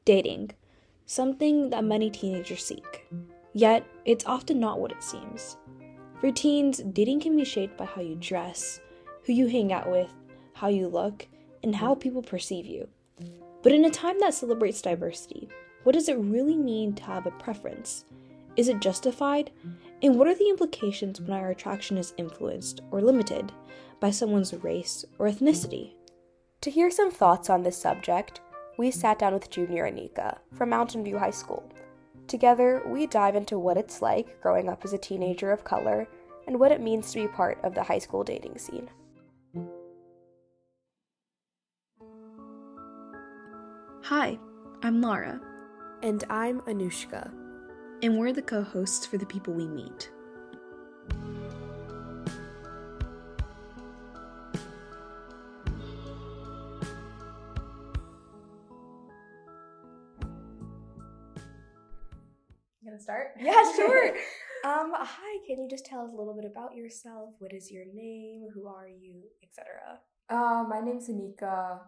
Dating, something that many teenagers seek. Yet, it's often not what it seems. For teens, dating can be shaped by how you dress, who you hang out with, how you look, and how people perceive you. But in a time that celebrates diversity, what does it really mean to have a preference? Is it justified? And what are the implications when our attraction is influenced or limited by someone's race or ethnicity? To hear some thoughts on this subject, we sat down with junior Annika from Mountain View High School. Together, we dive into what it's like growing up as a teenager of color and what it means to be part of the high school dating scene. Hi, I'm Lara. And I'm Anushka. And we're the co-hosts for The People We Meet. You gonna start? Yeah, sure. Hi, can you just tell us a little bit about yourself? What is your name? Who are you? Etc. My name's Annika.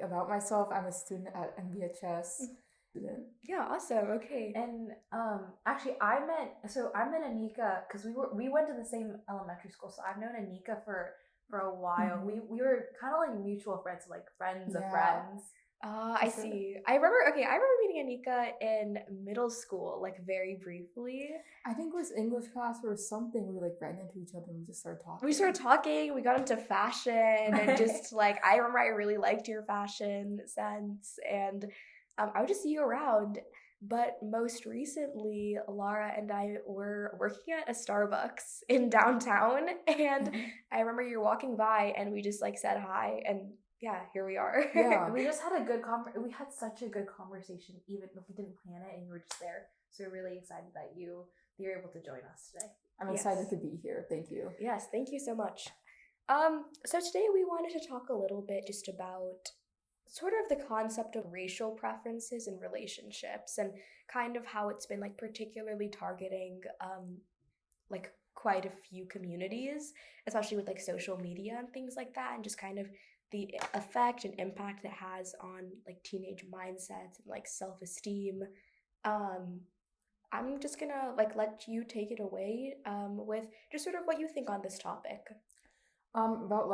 About myself, I'm a student at MBHS. Yeah, awesome. Okay. And actually, I met Annika because we went to the same elementary school, so I've known Annika for a while. Mm-hmm. We were kind of like mutual friends, like friends of friends. I see. I remember meeting Annika in middle school, like very briefly. I think it was English class or something. We ran into each other and we just started talking. We got into fashion and just I remember I really liked your fashion sense and I would just see you around. But most recently, Lara and I were working at a Starbucks in downtown and I remember you were walking by and we just said hi and yeah, here we are. Yeah, we just had we had such a good conversation, even if we didn't plan it and you were just there. So we're really excited that you're able to join us today. I'm excited to be here. Thank you. Yes, thank you so much. So today we wanted to talk a little bit just about sort of the concept of racial preferences in relationships and kind of how it's been particularly targeting quite a few communities, especially with social media and things like that, and just kind of the effect and impact it has on teenage mindsets and self-esteem. I'm just gonna let you take it away with just sort of what you think on this topic. About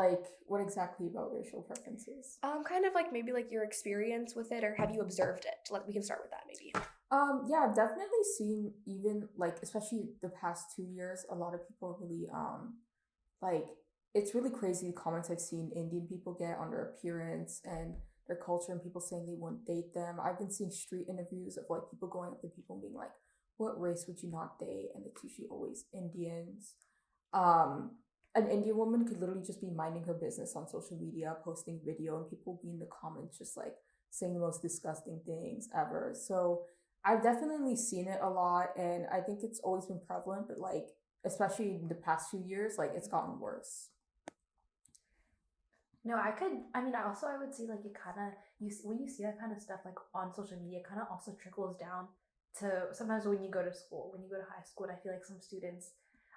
what exactly about racial preferences? Kind of maybe your experience with it, or have you observed it? We can start with that maybe. Yeah, I've definitely seen even especially the past 2 years, a lot of people really it's really crazy the comments I've seen Indian people get on their appearance and their culture and people saying they won't date them. I've been seeing street interviews of people going up to people and being like, what race would you not date? And it's usually always Indians. An Indian woman could literally just be minding her business on social media, posting video, and people be in the comments just saying the most disgusting things ever. So I've definitely seen it a lot, and I think it's always been prevalent, but especially in the past few years, it's gotten worse. No, I would say it kind of, when you see that kind of stuff on social media, it kind of also trickles down to sometimes when you go to school, when you go to high school, and I feel some students,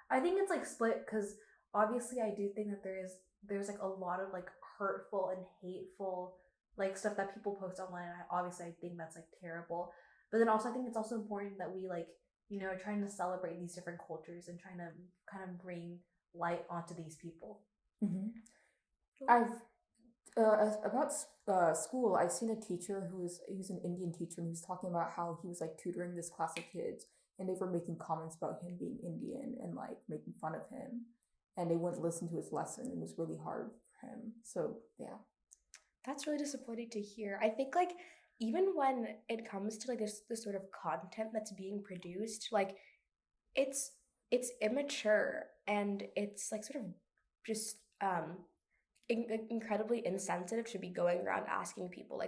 I think it's split because obviously I do think that there's a lot of hurtful and hateful stuff that people post online, and I think that's terrible, but then also I think it's also important that we are trying to celebrate these different cultures and trying to kind of bring light onto these people. Mm-hmm. I've about school, I've seen a teacher he was an Indian teacher, and he was talking about how he was tutoring this class of kids, and they were making comments about him being Indian and making fun of him, and they wouldn't listen to his lesson. It was really hard for him. So yeah, that's really disappointing to hear. I think even when it comes to this sort of content that's being produced, it's immature and it's sort of just incredibly insensitive to be going around asking people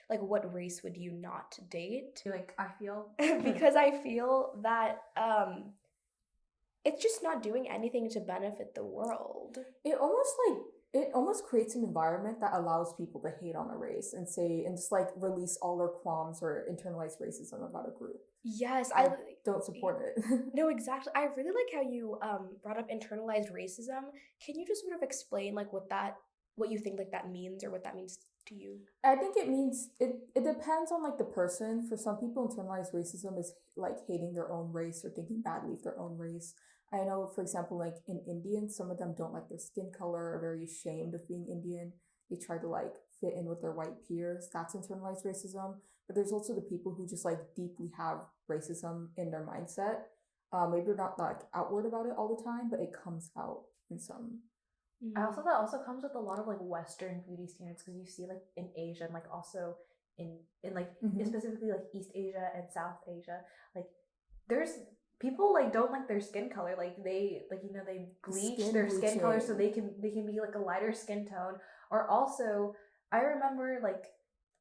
what race would you not date? I feel because I feel that it's just not doing anything to benefit the world. It almost creates an environment that allows people to hate on a race and just release all their qualms or internalize racism about a group. Yes, I don't support it. No, exactly. I really like how you brought up internalized racism. Can you just sort of explain what you think that means or what that means to you? I think it means it depends on like the person. For some people, internalized racism is like hating their own race or thinking badly of their own race. I know, for example, like in Indians, some of them don't like their skin color, are very ashamed of being Indian. They try to like fit in with their white peers. That's internalized racism. But there's also the people who just like deeply have racism in their mindset. Maybe they're not like outward about it all the time, but it comes out in some. I also that also comes with a lot of like Western beauty standards, because you see like in Asia and like also in like specifically like East Asia and South Asia, like there's people like don't like their skin color, like they like they bleach their skin color so they can be like a lighter skin tone. Or also I remember, like,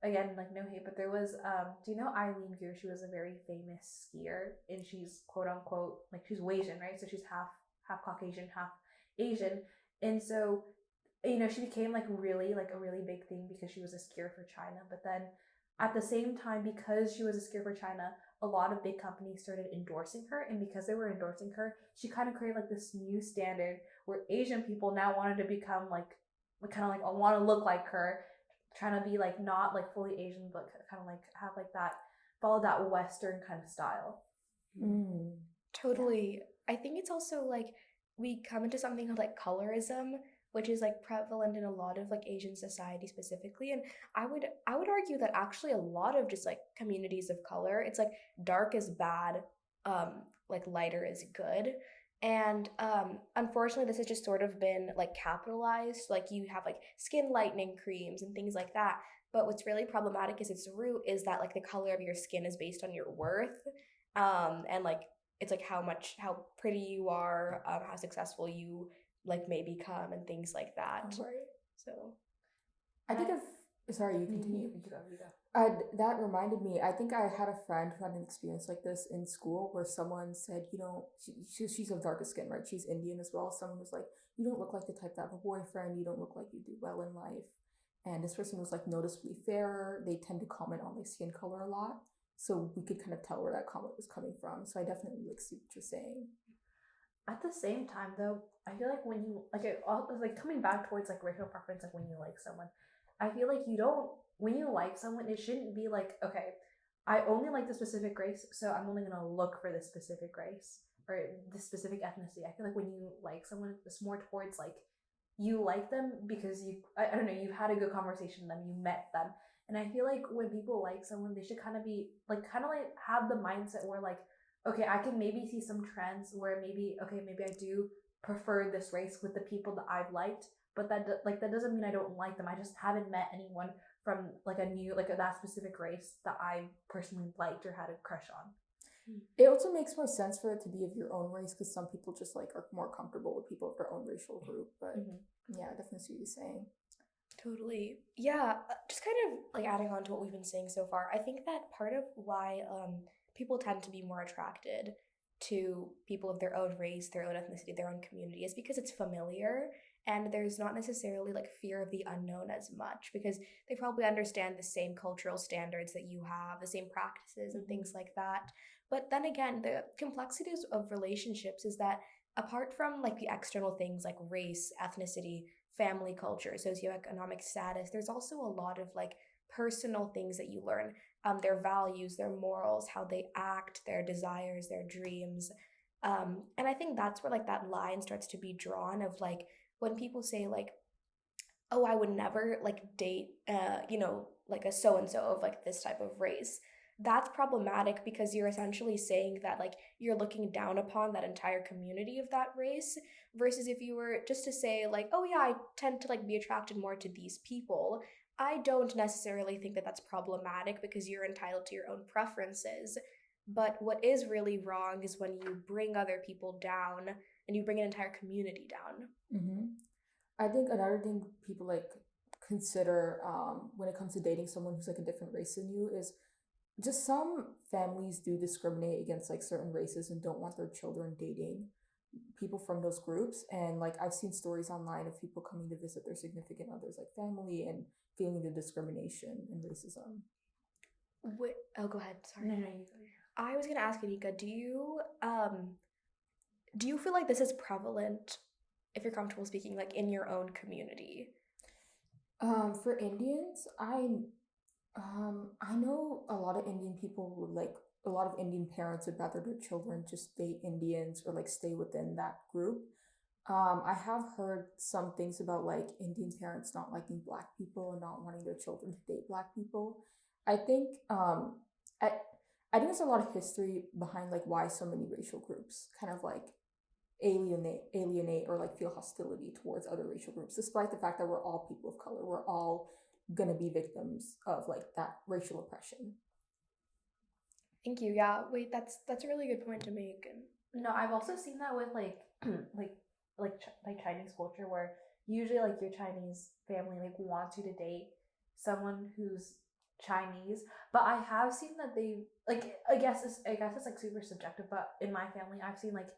again, like no hate, but there was do you know Eileen Gear? She was a very famous skier, and she's quote unquote like she's Asian, right? So she's half Caucasian, half Asian. And so, she became like a really big thing because she was a skier for China. But then at the same time, because she was a skier for China, a lot of big companies started endorsing her. And because they were endorsing her, she kind of created like this new standard where Asian people now wanted to become like kind of like want to look like her, trying to be like not like fully Asian, but kind of like have like that, follow that Western kind of style. Totally. Yeah. I think it's also like we come into something called like colorism, which is like prevalent in a lot of like Asian society specifically. And I would argue that actually a lot of just like communities of color, it's like dark is bad, like lighter is good. And unfortunately this has just sort of been like capitalized. Like you have like skin lightening creams and things like that. But what's really problematic is its root is that like the color of your skin is based on your worth. And like it's like how pretty you are, how successful you like may become, and things like that. Right. So I think sorry, you continue. You go. That reminded me, I think I had a friend who had an experience like this in school where someone said, she's of darker skin, right? She's Indian as well. Someone was like, you don't look like the type to have a boyfriend. You don't look like you do well in life. And this person was like noticeably fairer. They tend to comment on like skin color a lot. So we could kind of tell where that comment was coming from. So I definitely like see what you're saying. At the same time, though, I feel like when you like coming back towards like racial preference, like when you like someone, I feel like when you like someone, it shouldn't be like, okay, I only like the specific race, so I'm only gonna look for this specific race or this specific ethnicity. I feel like when you like someone, it's more towards like you like them because I don't know, you've had a good conversation with them, you met them. And I feel like when people like someone, they should kind of have the mindset where like, okay, I can maybe see some trends where maybe I do prefer this race with the people that I've liked, but that doesn't mean I don't like them. I just haven't met anyone from like that specific race that I personally liked or had a crush on. It also makes more sense for it to be of your own race, because some people just like are more comfortable with people of their own racial group. But yeah, I definitely see what you're saying. Totally. Yeah, just kind of like adding on to what we've been saying so far, I think that part of why people tend to be more attracted to people of their own race, their own ethnicity, their own community is because it's familiar, and there's not necessarily like fear of the unknown as much, because they probably understand the same cultural standards that you have, the same practices and things like that. But then again, the complexities of relationships is that apart from like the external things like race, ethnicity, family culture, socioeconomic status, there's also a lot of like personal things that you learn, their values, their morals, how they act, their desires, their dreams. And I think that's where like that line starts to be drawn of like when people say like, oh, I would never like date, like a so-and-so of like this type of race. That's problematic because you're essentially saying that like you're looking down upon that entire community of that race, versus if you were just to say like, oh yeah, I tend to like be attracted more to these people. I don't necessarily think that that's problematic because you're entitled to your own preferences. But what is really wrong is when you bring other people down and you bring an entire community down. I think another thing people like consider when it comes to dating someone who's like a different race than you is just some families do discriminate against like certain races and don't want their children dating people from those groups. And like I've seen stories online of people coming to visit their significant others, like family, and feeling the discrimination and racism. Go ahead. Sorry. No, you go. I was gonna ask Annika, do you feel like this is prevalent, if you're comfortable speaking, like in your own community? For Indians, I know a lot of Indian people would like a lot of Indian parents would rather their children just date Indians or like stay within that group. I have heard some things about like Indian parents not liking black people and not wanting their children to date black people. I think I I think there's a lot of history behind like why so many racial groups kind of like alienate or like feel hostility towards other racial groups, despite the fact that we're all people of color. We're all gonna be victims of like that racial oppression. Thank you. Yeah, wait, that's a really good point to make. And No, I've also seen that with like like Chinese culture where usually like your Chinese family like wants you to date someone who's Chinese, but I have seen that they like I guess it's like super subjective, but in my family I've seen like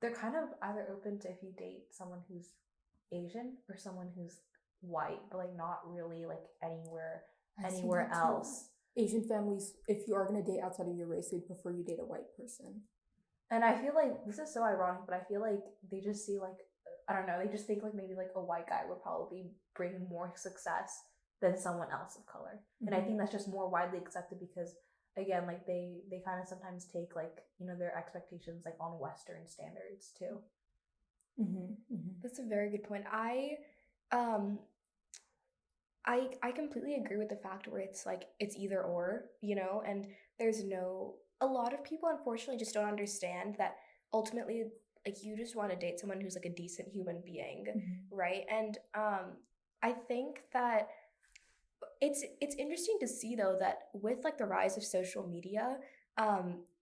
they're kind of either open to if you date someone who's Asian or someone who's white, but like not really like I've seen anywhere that too. else. Asian families, if you are gonna date outside of your race, they'd prefer you date a white person. And I feel like this is so ironic, but I feel like they just see like I don't know, they just think like maybe like a white guy would probably bring more success than someone else of color. And I think that's just more widely accepted because again, like they kind of sometimes take like, you know, their expectations like on Western standards too. that's a very good point. Um I completely agree with the fact where it's like it's either or, you know, and there's no a lot of people unfortunately just don't understand that ultimately like you just want to date someone who's like a decent human being, right? And I think that it's interesting to see though that with like the rise of social media,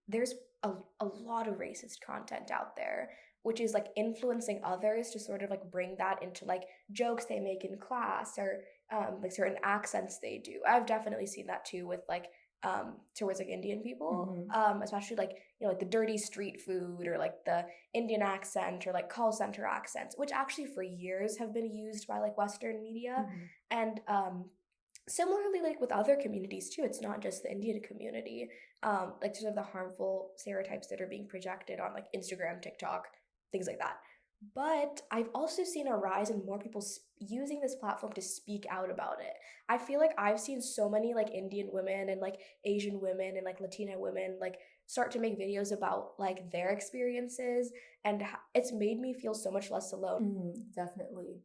there's a lot of racist content out there, which is like influencing others to sort of like bring that into like jokes they make in class or like certain accents they do. I've definitely seen that too with like towards like Indian people, especially like you know like the dirty street food or like the Indian accent or like call center accents, which actually for years have been used by like Western media, and similarly like with other communities too. It's not just the Indian community. Like sort of the harmful stereotypes that are being projected on like Instagram, TikTok, things like that. But I've also seen a rise in more people using this platform to speak out about it. I feel like I've seen so many like Indian women and like Asian women and like Latina women like start to make videos about like their experiences, and it's made me feel so much less alone. Definitely.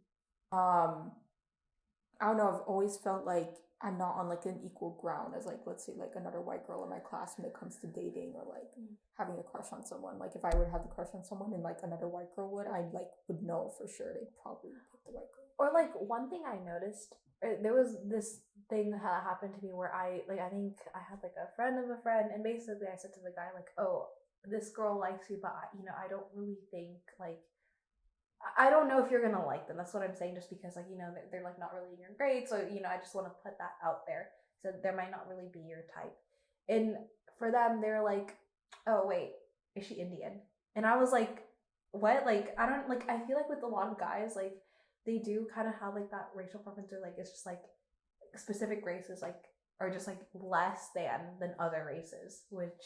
Um, I don't know. I've always felt like I'm not on like an equal ground as like let's say like another white girl in my class when it comes to dating or like having a crush on someone. Like if I were to have the crush on someone and like another white girl would, I like would know for sure they'd probably pick the white girl. Or like one thing I noticed, there was this thing that happened to me where I think I had like a friend of a friend, and basically I said to the guy like, oh, this girl likes you, but you know I don't really think like I don't know if you're gonna like them. That's what I'm saying. Just because like you know they're like not really in your grade, so you know I just want to put that out there. So there might not really be your type. And for them, they're like, oh wait, is she Indian? And I was like, what? Like I don't like. I feel like with a lot of guys, like they do kind of have like that racial preference, or like it's just like specific races like are just like less than other races, which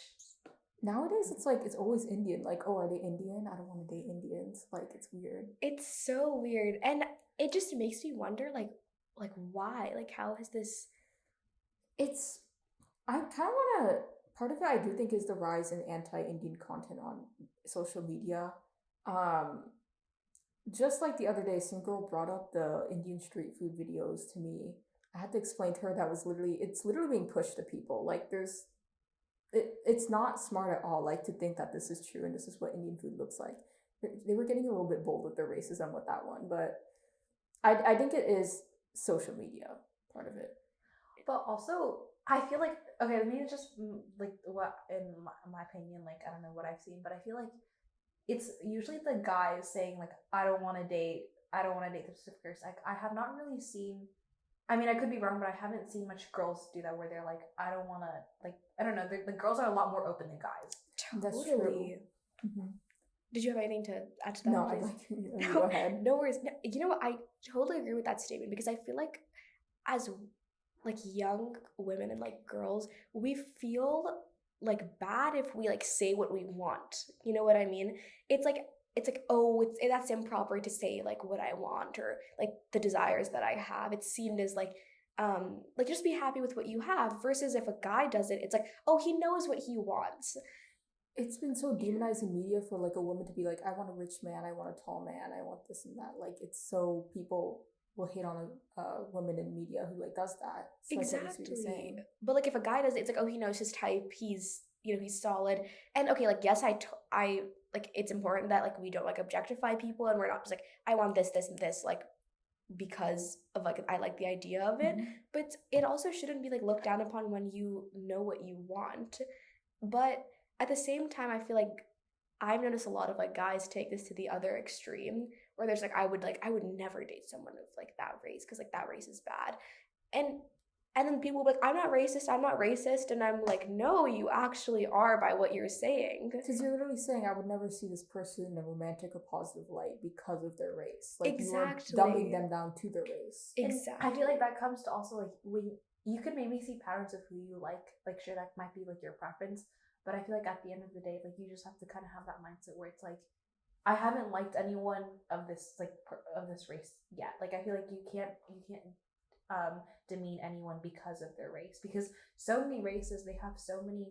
Nowadays, it's like it's always Indian. Like, oh, are they Indian? I don't want to date Indians. Like, it's weird. It's so weird, and it just makes me wonder like why? Like how has this It's I kind of want to. Part of it, I do think, is the rise in anti-Indian content on social media. Um, just like the other day, some girl brought up the Indian street food videos to me. I had to explain to her that it's literally being pushed to people. Like, it's not smart at all. Like to think that this is true and this is what Indian food looks like. They were getting a little bit bold with their racism with that one, but I think it is social media part of it. but also I feel like okay, I mean it's just like what in my opinion, like I don't know what I've seen, but I feel like it's usually the guys saying like I don't want to date the specific person. Like I have not really seen. I mean, I could be wrong, but I haven't seen much girls do that where they're like, I don't want to like I don't know. The girls are a lot more open than guys. That's true. Did you have anything to add to that? No, I'd like you go ahead. No worries. No, you know what? I totally agree with that statement because I feel like as like young women and like girls, we feel like bad if we like say what we want. You know what I mean? It's like it's like, oh, that's improper to say like what I want or like the desires that I have. It's seen as like just be happy with what you have, versus if a guy does it, it's like, oh, he knows what he wants. It's been so demonized in media for like a woman to be like, I want a rich man, I want a tall man, I want this and that. Like, it's so people will hate on a woman in media who like does that. So Exactly. But like if a guy does it, it's like, oh, he knows his type, he's, you know, he's solid. And okay, like yes, I like, it's important that like we don't like objectify people, and we're not just like, I want this, this, and this, like because of like I like the idea of it. Mm-hmm. But it also shouldn't be like looked down upon when you know what you want. But at the same time, I feel like I've noticed a lot of like guys take this to the other extreme, where there's like I would never date someone of like that race because like that race is bad. And then people will be like, I'm not racist, and I'm like, no, you actually are by what you're saying. Because you're literally saying I would never see this person in a romantic or positive light because of their race. Like, exactly. you are dumbing them down to their race. Exactly. And I feel like that comes to also like when you could maybe see patterns of who you like sure, that might be like your preference, but I feel like at the end of the day, like you just have to kind of have that mindset where it's like, I haven't liked anyone of this like of this race yet. Like I feel like you can't demean anyone because of their race, because so many races, they have so many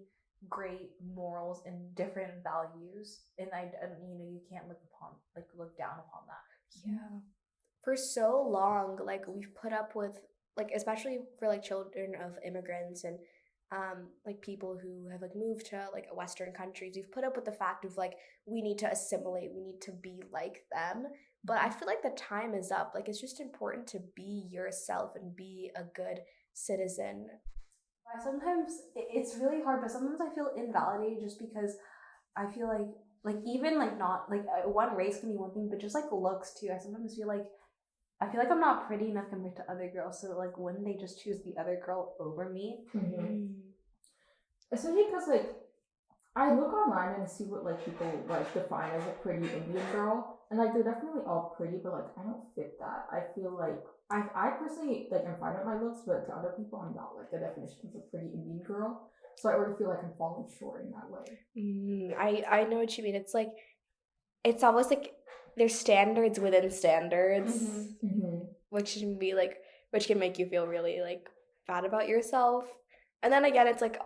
great morals and different values, and you know, you can't look down upon that. Yeah. For so long, like we've put up with like, especially for like children of immigrants and like people who have like moved to like Western countries, we've put up with the fact of like we need to assimilate, we need to be like them. But I feel like the time is up. Like it's just important to be yourself and be a good citizen. Sometimes it's really hard, but sometimes I feel invalidated just because I feel like even like not like one race can be one thing, but just like looks too. I sometimes feel like I'm not pretty enough compared to other girls, so like wouldn't they just choose the other girl over me? Mm-hmm. Especially because like I look online and I see what like people like define as a pretty Indian girl, and like they're definitely all pretty, but like I don't fit that. I feel like I personally like I'm fine with my looks, but to other people I'm not like the definition of a pretty Indian girl. So I already feel like I'm falling short in that way. I know what you mean. It's like it's almost like there's standards within standards, which can make you feel really like bad about yourself. And then again, it's like,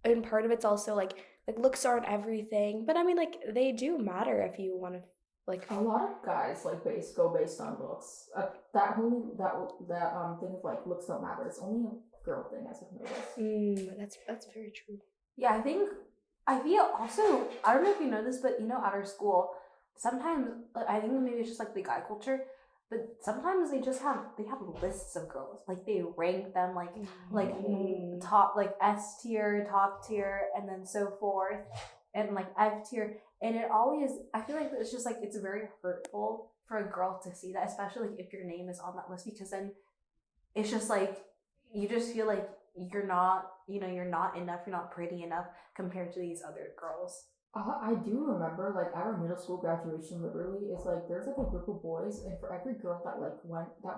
and part of it's also like looks aren't everything, but I mean like they do matter if you want to like. A lot of guys like go based on looks. That thing of like looks don't matter. It's only a girl thing, as I've noticed. That's very true. Yeah, I feel also, I don't know if you know this, but you know, at our school, sometimes I think maybe it's just like the guy culture, but sometimes they have lists of girls, like they rank them like top, like S tier, top tier, and then so forth, and like F tier, and it always, I feel like it's just like it's very hurtful for a girl to see that, especially like if your name is on that list, because then it's just like you just feel like you're not enough, you're not pretty enough compared to these other girls. I do remember, like, at our middle school graduation, literally, it's like, there's like a group of boys, and for every girl that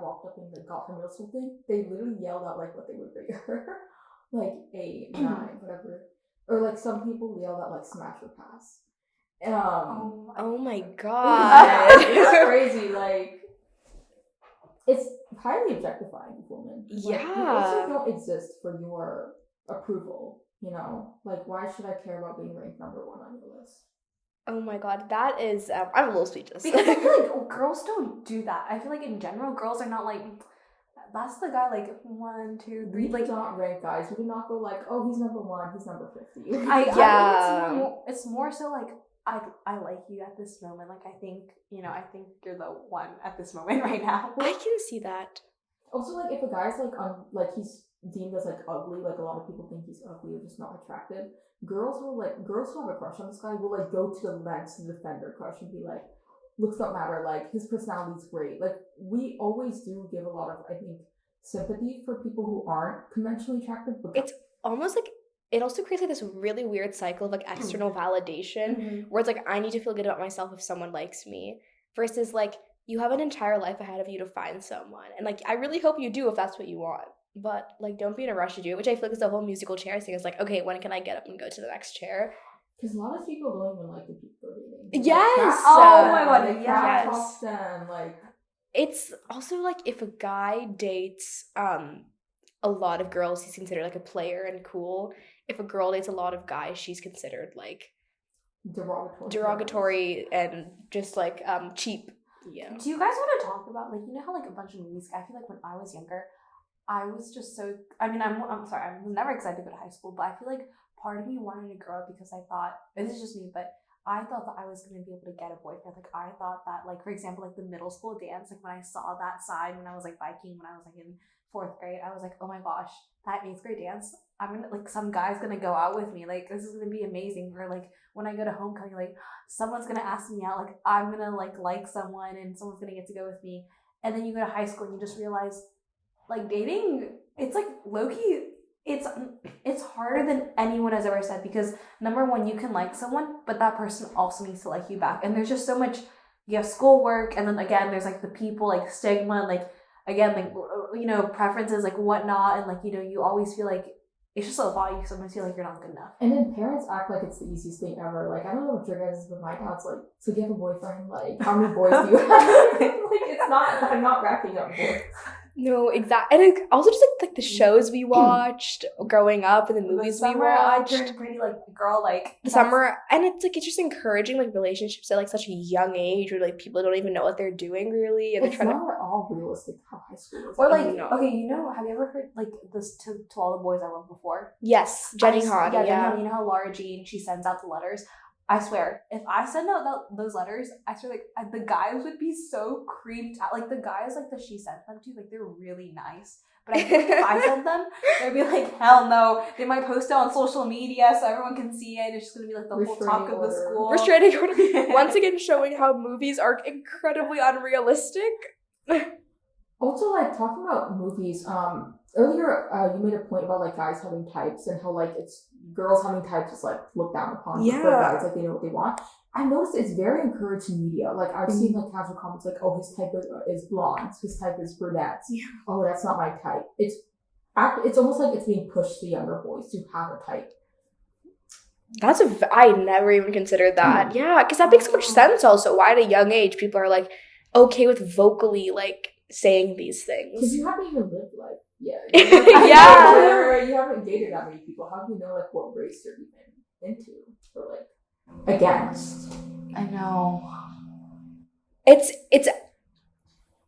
walked up and like, got her middle school thing, they literally yelled out, like, what they would rate her. Like, 8, 9, whatever. Or, like, some people yelled out, like, smash or pass. Oh my god. It's crazy, like, it's highly objectifying women. Yeah. Like, you also don't exist for your approval. You know, like, why should I care about being ranked number 1 on your list? Oh my god, that is, I'm a little speechless. Because I feel like girls don't do that. I feel like in general, girls are not like, that's the guy, like, 1, 2, 3. We do not rank guys. We do not go like, oh, he's number 1, he's number 50. I think it's more so like, I like you at this moment. Like, I think you're the one at this moment right now. I can see that. Also, like, if a guy's like he's deemed as like ugly, like a lot of people think he's ugly or just not attractive, girls who have a crush on this guy will like go to the lengths to defend their crush and be like, looks don't matter, like his personality's great. Like, we always do give a lot of, I think, sympathy for people who aren't conventionally attractive. It's almost like it also creates like this really weird cycle of like external validation, where it's like I need to feel good about myself if someone likes me, versus like you have an entire life ahead of you to find someone, and like I really hope you do if that's what you want. But, like, don't be in a rush to do it, which I feel like is the whole musical chair thing. Is like, okay, when can I get up and go to the next chair? Because a lot of people don't even like the people they're dating. Yes. Oh my God, They yes. talk them, like. It's also like if a guy dates a lot of girls, he's considered like a player and cool. If a girl dates a lot of guys, she's considered like derogatory and just like cheap. Yeah. Do you guys want to talk about, like, you know how, like, a bunch of movies, I feel like when I was younger, I was just so, I mean, I'm sorry, I was never excited to go to high school, but I feel like part of me wanted to grow up because I thought, and this is just me, but I thought that I was going to be able to get a boyfriend. Like, I thought that, like, for example, like, the middle school dance, like, when I saw that sign when I was, like, biking, when I was, like, in 4th grade, I was like, oh my gosh, that 8th grade dance, I'm gonna, like, some guy's gonna go out with me. Like, this is gonna be amazing. Or, like, when I go to homecoming, like, someone's gonna ask me out. Like, I'm gonna, like someone and someone's gonna get to go with me. And then you go to high school and you just realize, like, dating, it's, like, low-key, it's harder than anyone has ever said, because number one, you can like someone, but that person also needs to like you back. And there's just so much, you have schoolwork, and then again, there's like the people, like stigma, and like, again, like, you know, preferences, like whatnot, and like, you know, you always feel like, it's just a lot, you sometimes feel like you're not good enough. And then parents act like it's the easiest thing ever. Like, I don't know what your guys' but my dad's like, so do you have a boyfriend? Like, how many boys do you have? Like, it's not, I'm not racking up boys. No, exactly. And it also just like the shows we watched growing up and the movies we watched. Pretty like girl, like the summer, and it's like, it's just encouraging like relationships at like such a young age where like people don't even know what they're doing really, and it's they're trying not at all realistic how high school is. Or like, okay, you know, have you ever heard like this to all the boys I loved before? Yes, Jenny Han. Yeah, Jenny Han. You know how Laura Jean, she sends out the letters. I swear, if I send out those letters, I swear, like, the guys would be so creeped out. Like, the guys, like, that she sent them to, like, they're really nice. But I feel like if I sent them, they'd be like, hell no. They might post it on social media so everyone can see it. It's just going to be, like, the whole talk of the school. Restraining order. Once again, showing how movies are incredibly unrealistic. Also, like, talking about movies, earlier, you made a point about, like, guys having types and how, like, it's girls having types is, like, looked down upon. Yeah. For guys, like, they know what they want. I've noticed it's very encouraged in media. Like, I've seen, like, casual comments like, oh, his type is blondes, his type is brunettes. Yeah. Oh, that's not my type. It's almost like it's being pushed to younger boys to have a type. I never even considered that. Yeah, because that makes so much sense also. Why at a young age people are, like, okay with vocally, like, saying these things. Because you haven't even lived life yet. Yeah. You haven't dated that many people. How do you know, like, what race you're even into or, like, against? I know. It's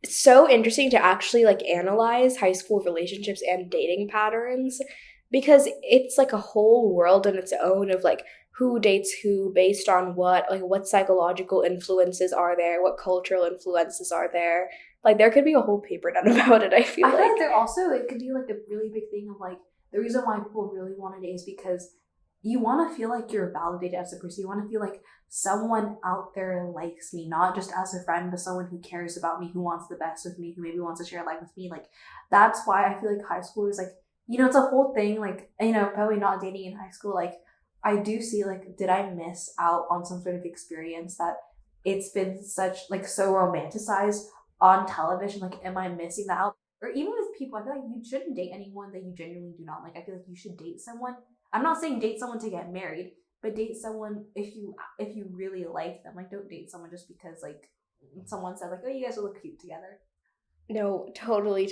so interesting to actually, like, analyze high school relationships and dating patterns, because it's, like, a whole world on its own of, like, who dates who based on what, like, what psychological influences are there, what cultural influences are there. Like, there could be a whole paper done about it, I feel like. I feel like there also, it could be, like, a really big thing of, like, the reason why people really want to date is because you want to feel like you're validated as a person. You want to feel like someone out there likes me, not just as a friend, but someone who cares about me, who wants the best with me, who maybe wants to share life with me. Like, that's why I feel like high school is, like, you know, it's a whole thing. Like, you know, probably not dating in high school. Like, I do see, like, did I miss out on some sort of experience that it's been such, like, so romanticized on television? Like, am I missing that out? Or even with people, I feel like you shouldn't date anyone that you genuinely do not like. I feel like you should date someone. I'm not saying date someone to get married, but date someone if you really like them. Like, don't date someone just because, like, someone said, like, oh, you guys will look cute together. No, totally.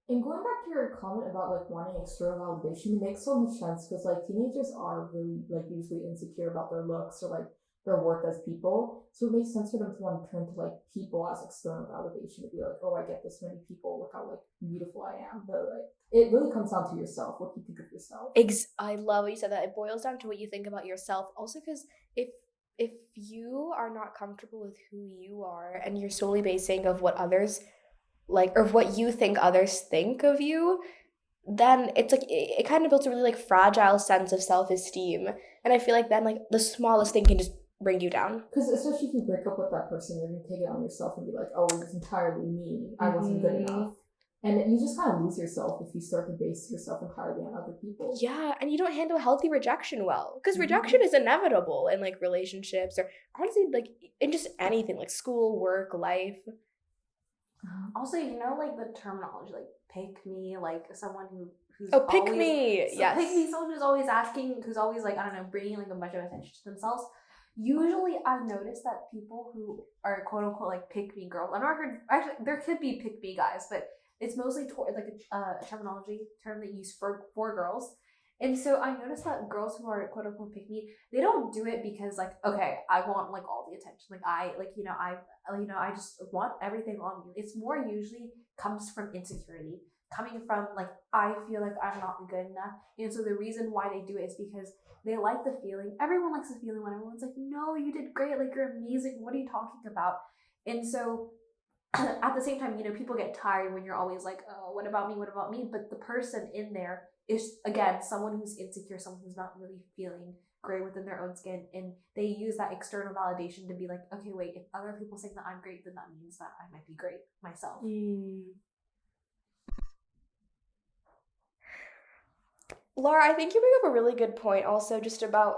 And going back to your comment about, like, wanting external validation, it makes so much sense because, like, teenagers are really, like, usually insecure about their looks or, like, their worth as people. So it makes sense for them to want to turn to, like, people as external validation to be like, oh, I get this many people, look how, like, beautiful I am. But, like, it really comes down to yourself, what you think of yourself. I love what you said, that it boils down to what you think about yourself. Also, because if you are not comfortable with who you are and you're solely basing of what others like, or what you think others think of you, then it's like it kind of builds a really, like, fragile sense of self-esteem. And I feel like then, like, the smallest thing can just bring you down. Because especially if you break up with that person, you're going to take it on yourself and be like, oh, it's entirely me. I wasn't good enough. And you just kind of lose yourself if you start to base yourself entirely on other people. Yeah, and you don't handle healthy rejection well. Because rejection is inevitable in, like, relationships, or honestly, like, in just anything, like school, work, life. Also, you know, like, the terminology, like, pick me, like, someone who's pick always, me, so yes. Pick me, someone who's always asking, who's always, like, I don't know, bringing, like, a bunch of attention to themselves. usually I've noticed that people who are quote unquote like pick me girls, I've never heard, actually there could be pick me guys, but it's mostly like a term they use for girls. And so I noticed that girls who are quote unquote pick me, they don't do it because like, okay, I want like all the attention. Like I just want everything on you. It's more usually comes from insecurity, coming from like, I feel like I'm not good enough. And so the reason why they do it is because they like the feeling. Everyone likes the feeling when everyone's like, no, you did great. Like, you're amazing. What are you talking about? And so at the same time, people get tired when you're always like, oh, what about me? What about me? But the person in there is, again, someone who's insecure, someone who's not really feeling great within their own skin. And they use that external validation to be like, okay, wait, if other people think that I'm great, then that means that I might be great myself. Laura, I think you bring up a really good point also just about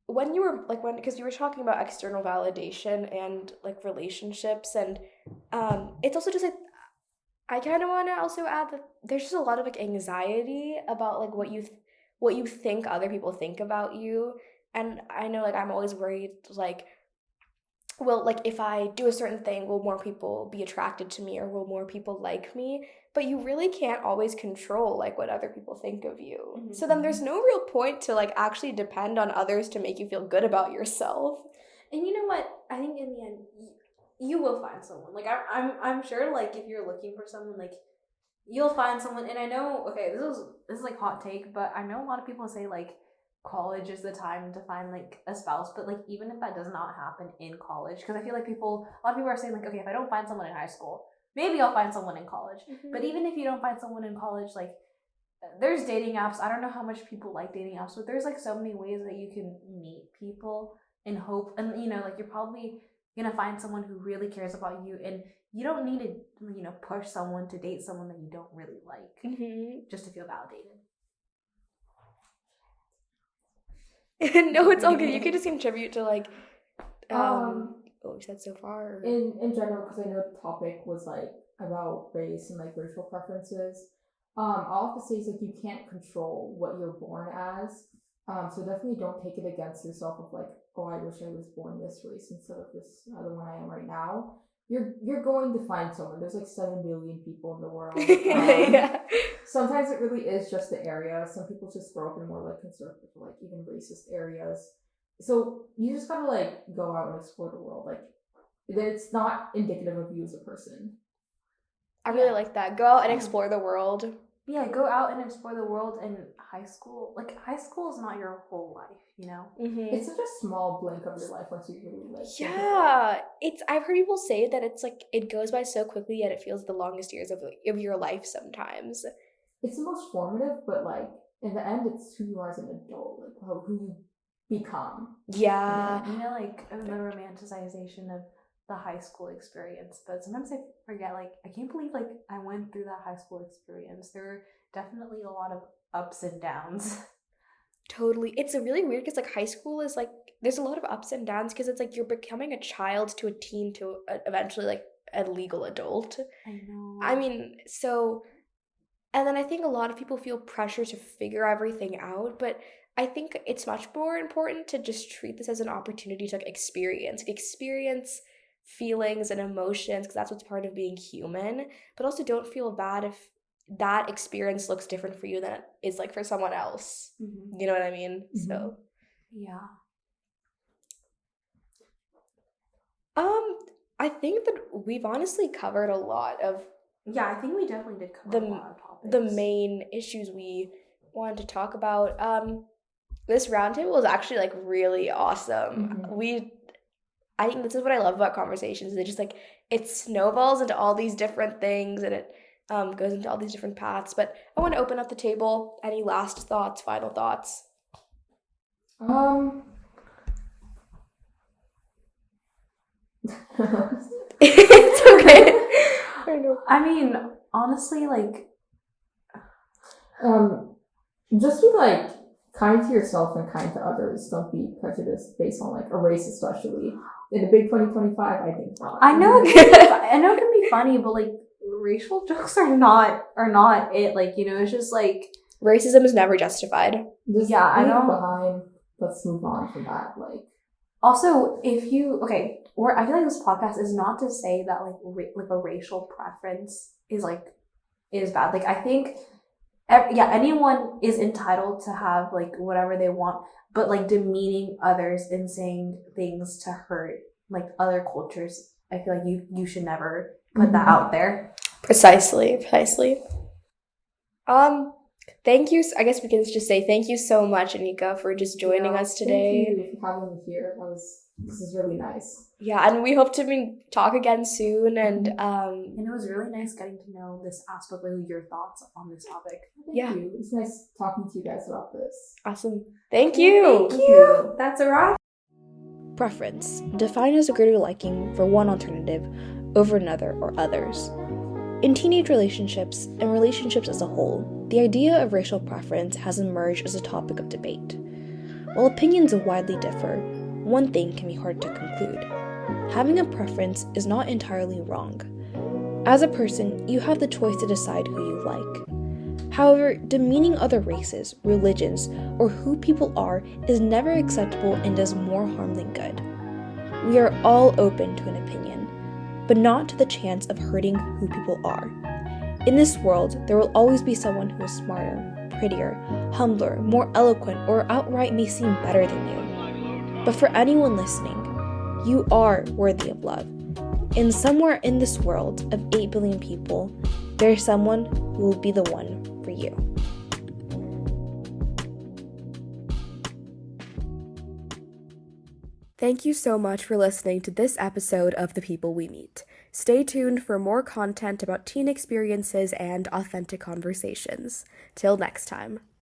because you were talking about external validation and like relationships, and it's also just like, I kind of want to also add that there's just a lot of like anxiety about like what you think other people think about you. And I know like I'm always worried like, well, like if I do a certain thing, will more people be attracted to me or will more people like me? But you really can't always control like what other people think of you. Mm-hmm. So then there's no real point to like actually depend on others to make you feel good about yourself. And you know what? I think in the end, you will find someone. Like I'm sure like if you're looking for someone, like you'll find someone. And I know, okay, this is like hot take, but I know a lot of people say like college is the time to find like a spouse, but like even if that does not happen in college, because I feel like a lot of people are saying like, okay, if I don't find someone in high school, maybe I'll find someone in college. Mm-hmm. But even if you don't find someone in college, like there's dating apps. I don't know how much people like dating apps, but there's like so many ways that you can meet people and hope, and like you're probably gonna find someone who really cares about you, and you don't need to push someone to date someone that you don't really like, mm-hmm. just to feel validated. No, it's all good. You can just contribute to like what we said so far. In general, because I know the topic was like about race and like racial preferences. All I have to say is like you can't control what you're born as. So definitely don't take it against yourself of like, oh, I wish I was born this race instead of this other one I am right now. You're going to find someone. There's like 7 billion people in the world. Yeah. Sometimes it really is just the area. Some people just grow up in more like conservative, like even racist areas. So you just gotta like go out and explore the world. Like it's not indicative of you as a person. I really like that. Go out and explore the world. Yeah, go out and explore the world in high school. Like, high school is not your whole life, Mm-hmm. It's such a small blink of your life once you really like. Yeah, I've heard people say that it's like it goes by so quickly, yet it feels the longest years of your life sometimes. It's the most formative, but like in the end, it's who you are as an adult, like who you become. Yeah, like the romanticization of the high school experience, but sometimes I forget, like, I can't believe like I went through that high school experience. There were definitely a lot of ups and downs. Totally. It's really weird because like high school is like there's a lot of ups and downs because it's like you're becoming a child to a teen to eventually like a legal adult. I know. I mean, so, and then I think a lot of people feel pressure to figure everything out, but I think it's much more important to just treat this as an opportunity to like experience feelings and emotions, because that's what's part of being human, but also don't feel bad if that experience looks different for you than it is like for someone else. Mm-hmm. You know what I mean? Mm-hmm. So yeah. I think that we've honestly covered a lot of I think we definitely did cover a lot of topics. The main issues we wanted to talk about. This roundtable was actually like really awesome. Mm-hmm. I think this is what I love about conversations. It just like it snowballs into all these different things, and it goes into all these different paths. But I want to open up the table. Any last thoughts, final thoughts? It's okay. I mean, honestly, like, just be like kind to yourself and kind to others. Don't be prejudiced based on like a race, especially in a big 2025. I think not. I know it can be funny, but like racial jokes are not it. Like, it's just like racism is never justified. I know. Behind. Let's move on from that. Like, Also, if you I feel like this podcast is not to say that like a racial preference is bad. Like I think anyone is entitled to have like whatever they want, but like demeaning others and saying things to hurt like other cultures, I feel like you should never put that out there. Precisely. Thank you. I guess we can just say thank you so much, Annika, for just joining us today. Thank you for having me here. This is really nice. Yeah, and we hope to talk again soon. And it was really nice getting to know this aspect of your thoughts on this topic. Thank you. It's nice talking to you guys about this. Awesome. Thank you. Thank you. That's a wrap. Preference, defined as a greater liking for one alternative over another or others. In teenage relationships and relationships as a whole, the idea of racial preference has emerged as a topic of debate. While opinions widely differ, one thing can be hard to conclude. Having a preference is not entirely wrong. As a person, you have the choice to decide who you like. However, demeaning other races, religions, or who people are is never acceptable and does more harm than good. We are all open to an opinion, but not to the chance of hurting who people are. In this world, there will always be someone who is smarter, prettier, humbler, more eloquent, or outright may seem better than you. But for anyone listening, you are worthy of love. And somewhere in this world of 8 billion people, there is someone who will be the one for you. Thank you so much for listening to this episode of The People We Meet. Stay tuned for more content about teen experiences and authentic conversations. Till next time.